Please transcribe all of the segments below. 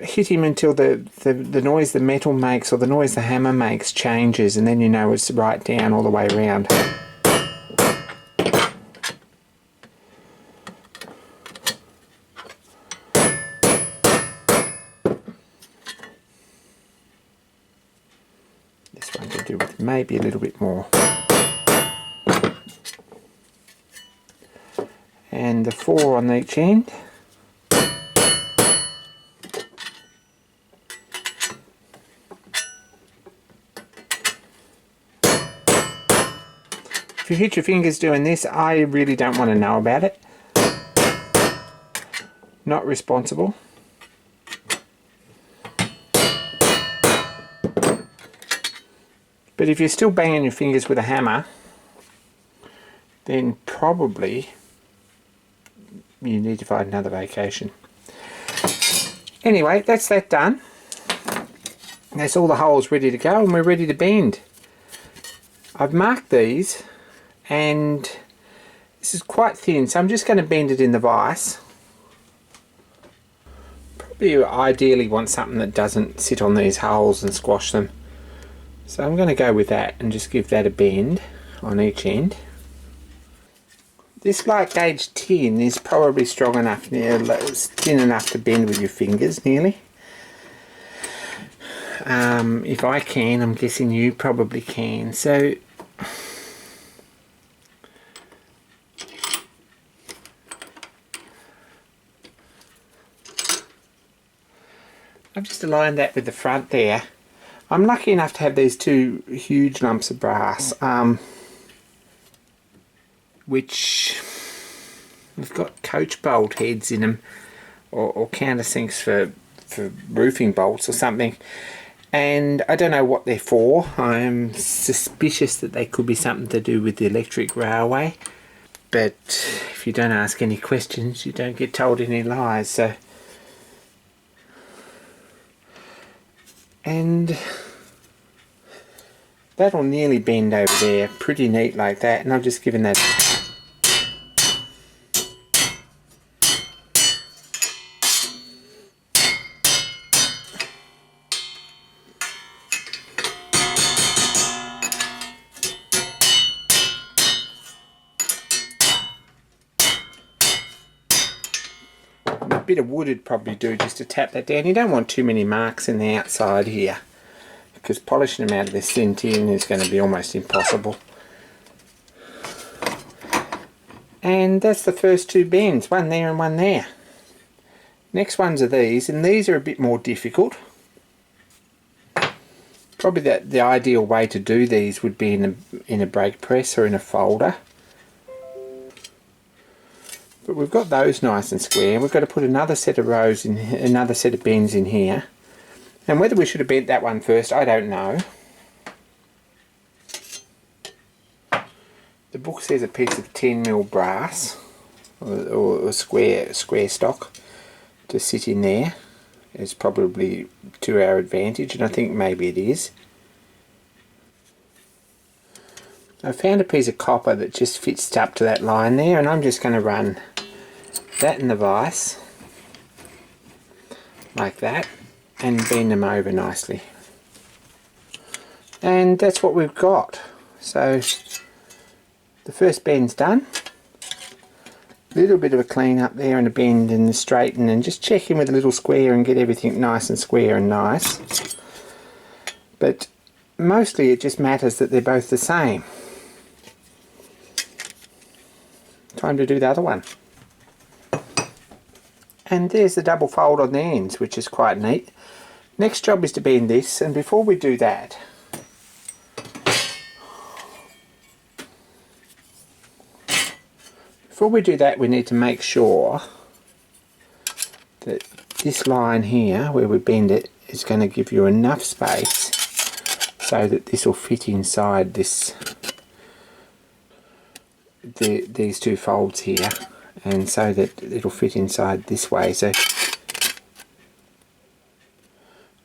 hit him until the noise the metal makes or the noise the hammer makes changes, and then you know it's right down all the way around. This one could do with maybe a little bit more. And the 4 on each end. If you hit your fingers doing this, I really don't want to know about it. Not responsible. But if you're still banging your fingers with a hammer, then probably you need to find another vacation. Anyway, that's that done. That's all the holes ready to go, and we're ready to bend. I've marked these, and this is quite thin, so I'm just going to bend it in the vise. Probably ideally want something that doesn't sit on these holes and squash them. So I'm going to go with that and just give that a bend on each end. This light gauge tin is probably strong enough, it's thin enough to bend with your fingers nearly. If I can, I'm guessing you probably can. So I've just aligned that with the front there. I'm lucky enough to have these 2 huge lumps of brass, which have got coach bolt heads in them, or countersinks for roofing bolts or something. And I don't know what they're for. I'm suspicious that they could be something to do with the electric railway. But if you don't ask any questions, you don't get told any lies. So, and that'll nearly bend over there, pretty neat like that, and I've just given that a bit of wood would probably do just to tap that down. You don't want too many marks in the outside here, because polishing them out of this thin tin is going to be almost impossible. And that's the first 2 bends, one there and one there. Next ones are these, and these are a bit more difficult. Probably the ideal way to do these would be in a brake press or in a folder. But we've got those nice and square. We've got to put another set of rows in, another set of bends in here. And whether we should have bent that one first, I don't know. The book says a piece of 10mm brass, or square stock, to sit in there is probably to our advantage, and I think maybe it is. I found a piece of copper that just fits up to that line there, and I'm just going to run that in the vise like that and bend them over nicely. And that's what we've got. So the first bend's done. A little bit of a clean up there and a bend and a straighten, and just check in with a little square and get everything nice and square and nice. But mostly it just matters that they're both the same. Time to do the other one. And there's the double fold on the ends, which is quite neat. Next job is to bend this, and before we do that, we need to make sure that this line here, where we bend it, is going to give you enough space so that this will fit inside this, these 2 folds here, and so that it'll fit inside this way. So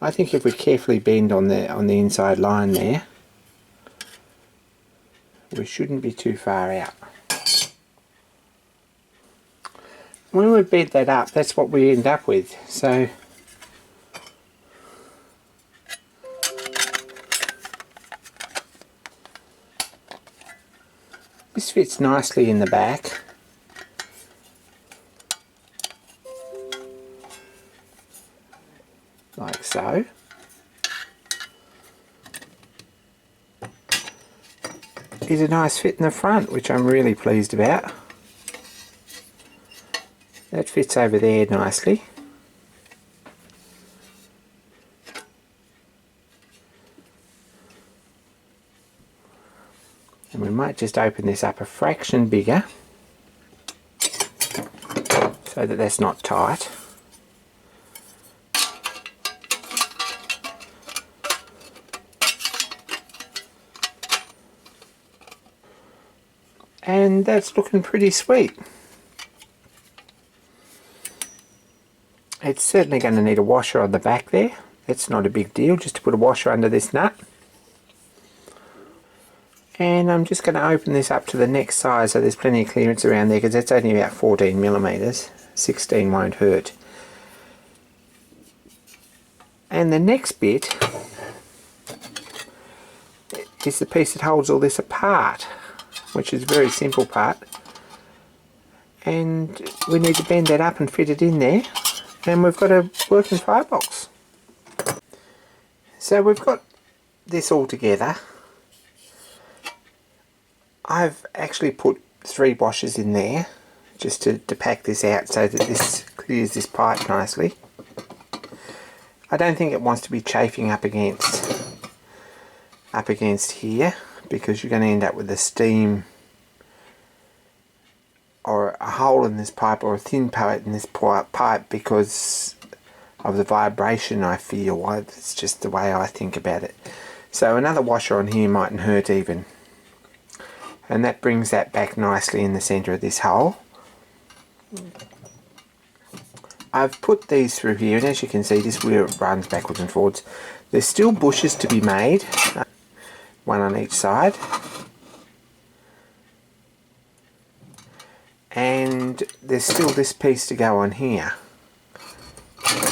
I think if we carefully bend on the inside line there, we shouldn't be too far out. When we bend that up, that's what we end up with. So This fits nicely in the back. Like so. Is a nice fit in the front, which I'm really pleased about. That fits over there nicely. And we might just open this up a fraction bigger so that that's not tight. And that's looking pretty sweet. It's certainly going to need a washer on the back there. It's not a big deal, just to put a washer under this nut. And I'm just going to open this up to the next size so there's plenty of clearance around there, because it's only about 14 millimeters. 16 won't hurt. And the next bit is the piece that holds all this apart, which is a very simple part. And we need to bend that up and fit it in there. And we've got a working firebox. So we've got this all together. I've actually put 3 washers in there just to pack this out so that this clears this pipe nicely. I don't think it wants to be chafing up against here, because you're going to end up with a steam or a hole in this pipe or a thin pipe in this pipe because of the vibration I feel. It's just the way I think about it. So another washer on here mightn't hurt even. And that brings that back nicely in the centre of this hole. I've put these through here, and as you can see, this wheel runs backwards and forwards. There's still bushes to be made, one on each side. And there's still this piece to go on here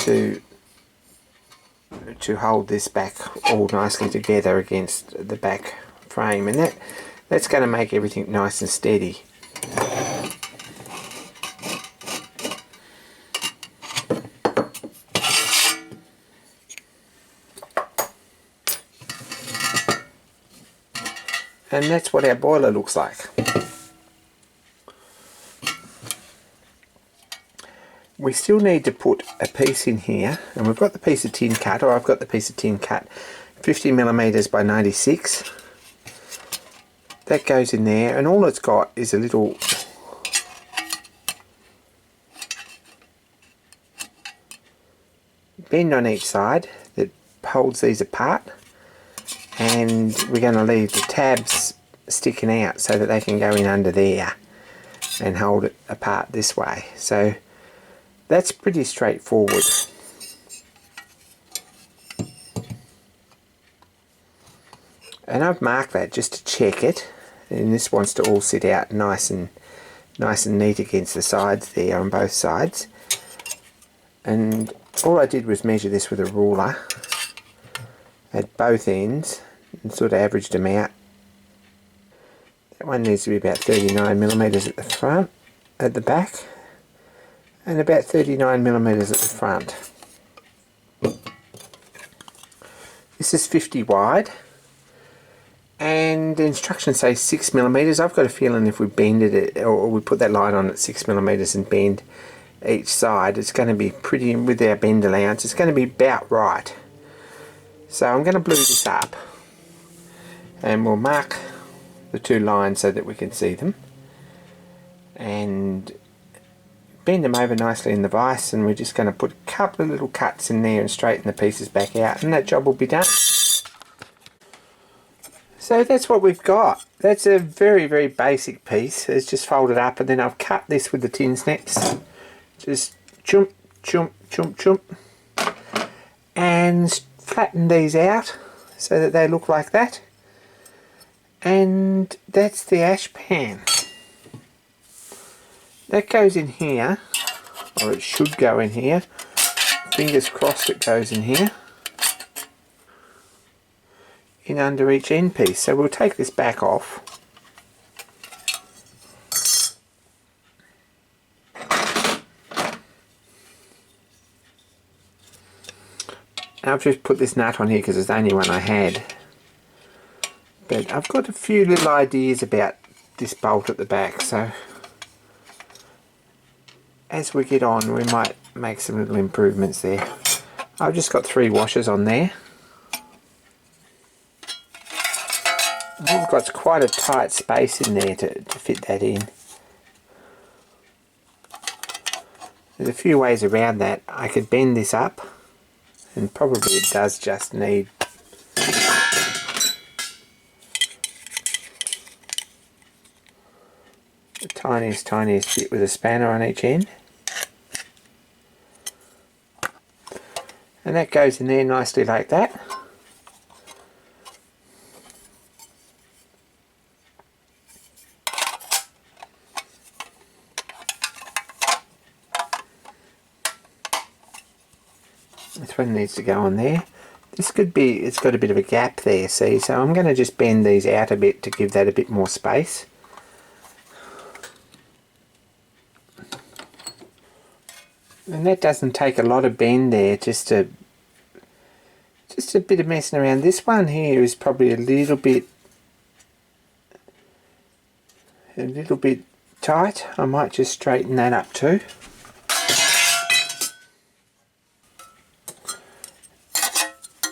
to hold this back all nicely together against the back frame, and that's going to make everything nice and steady. And that's what our boiler looks like. We still need to put a piece in here, and we've got the piece of tin cut, or I've got the piece of tin cut, 50mm by 96. That goes in there, and all it's got is a little bend on each side that holds these apart, and we're going to leave the tabs sticking out so that they can go in under there and hold it apart this way. So that's pretty straightforward. And I've marked that just to check it, and this wants to all sit out nice and neat against the sides there on both sides. And all I did was measure this with a ruler at both ends and sort of averaged them out. That one needs to be about 39mm at the front, at the back, and about 39mm at the front. This is 50 wide, and the instructions say 6mm. I've got a feeling if we bended it, or we put that line on at 6mm and bend each side, it's going to be pretty, with our bend allowance, it's going to be about right. So I'm going to blue this up, and we'll mark the 2 lines so that we can see them, and bend them over nicely in the vise, and we're just going to put a couple of little cuts in there and straighten the pieces back out, and that job will be done. So that's what we've got. That's a very, very basic piece. It's just folded up, and then I've cut this with the tin snips. Just chump, chump, chump, chump, and flatten these out so that they look like that. And that's the ash pan. That goes in here, or it should go in here. Fingers crossed it goes in here, in under each end piece. So we'll take this back off, I've just put this nut on here because it's the only one I had. But I've got a few little ideas about this bolt at the back, so as we get on we might make some little improvements there. I've just got 3 washers on there. We've got quite a tight space in there to fit that in. There's a few ways around that. I could bend this up, and probably it does just need the tiniest bit with a spanner on each end. And that goes in there nicely like that. This one needs to go on there. This could be, it's got a bit of a gap there, see, so I'm going to just bend these out a bit to give that a bit more space. And that doesn't take a lot of bend there, just a bit of messing around. This one here is probably a little bit tight. I might just straighten that up too.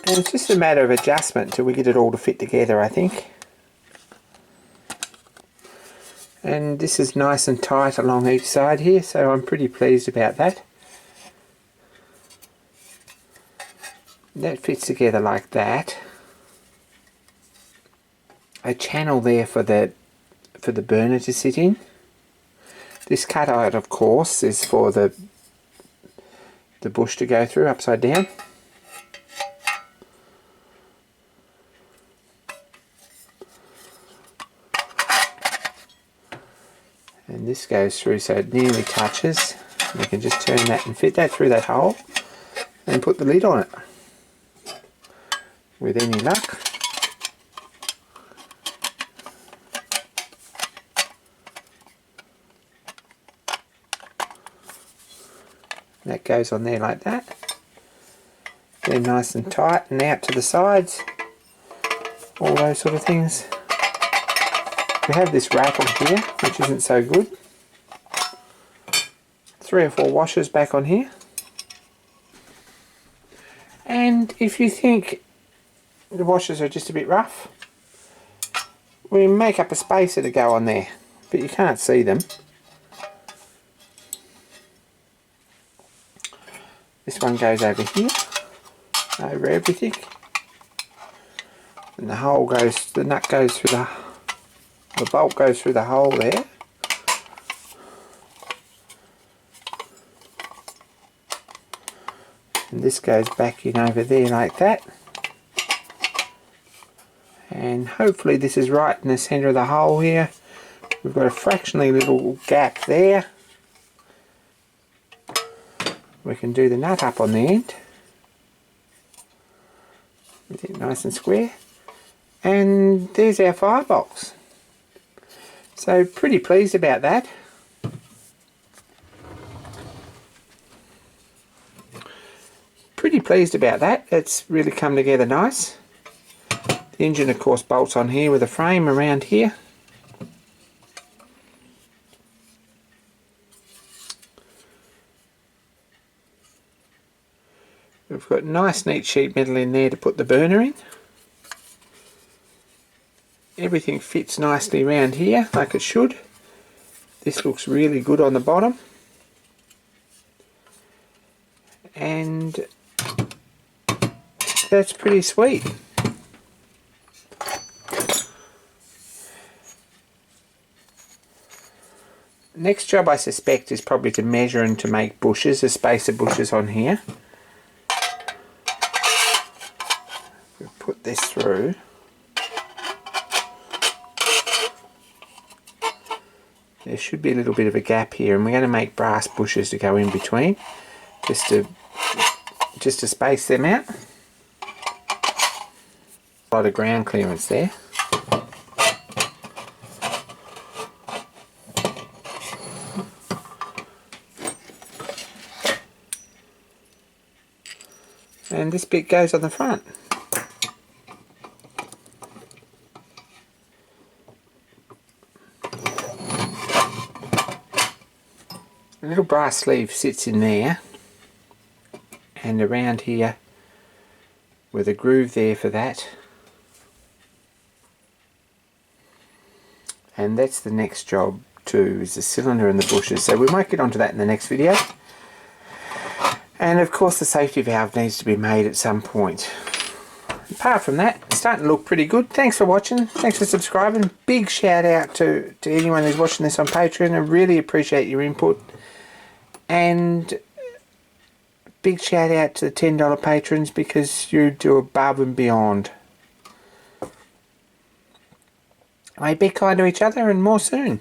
And it's just a matter of adjustment till we get it all to fit together, I think. And this is nice and tight along each side here, so I'm pretty pleased about that. That fits together like that. A channel there for the burner to sit in. This cutout, of course, is for the bush to go through upside down. And this goes through so it nearly touches. We can just turn that and fit that through that hole and put the lid on it. With any luck. That goes on there like that. They're nice and tight and out to the sides. All those sort of things. We have this rattle here, which isn't so good. 3 or 4 washers back on here. And if you think the washers are just a bit rough, we make up a spacer to go on there, but you can't see them. This one goes over here, over everything, and the hole goes, the nut goes through the bolt goes through the hole there. And this goes back in over there like that. And hopefully this is right in the centre of the hole here. We've got a fractionally little gap there. We can do the nut up on the end. With it nice and square. And there's our firebox. So pretty pleased about that. Pretty pleased about that. It's really come together nice. The engine of course bolts on here with a frame around here. We've got nice neat sheet metal in there to put the burner in. Everything fits nicely around here like it should. This looks really good on the bottom. And that's pretty sweet. Next job I suspect is probably to measure and to make bushes, a space of bushes on here. We'll put this through. There should be a little bit of a gap here, and we're going to make brass bushes to go in between, just to space them out. A lot of ground clearance there. and this bit goes on the front. A little brass sleeve sits in there, and around here with a groove there for that. And that's the next job too, is the cylinder and the bushes. So we might get onto that in the next video. And of course the safety valve needs to be made at some point. Apart from that, it's starting to look pretty good. Thanks for watching. Thanks for subscribing. Big shout out to anyone who's watching this on Patreon. I really appreciate your input. And big shout out to the $10 patrons, because you do above and beyond. Be kind to each other, and more soon.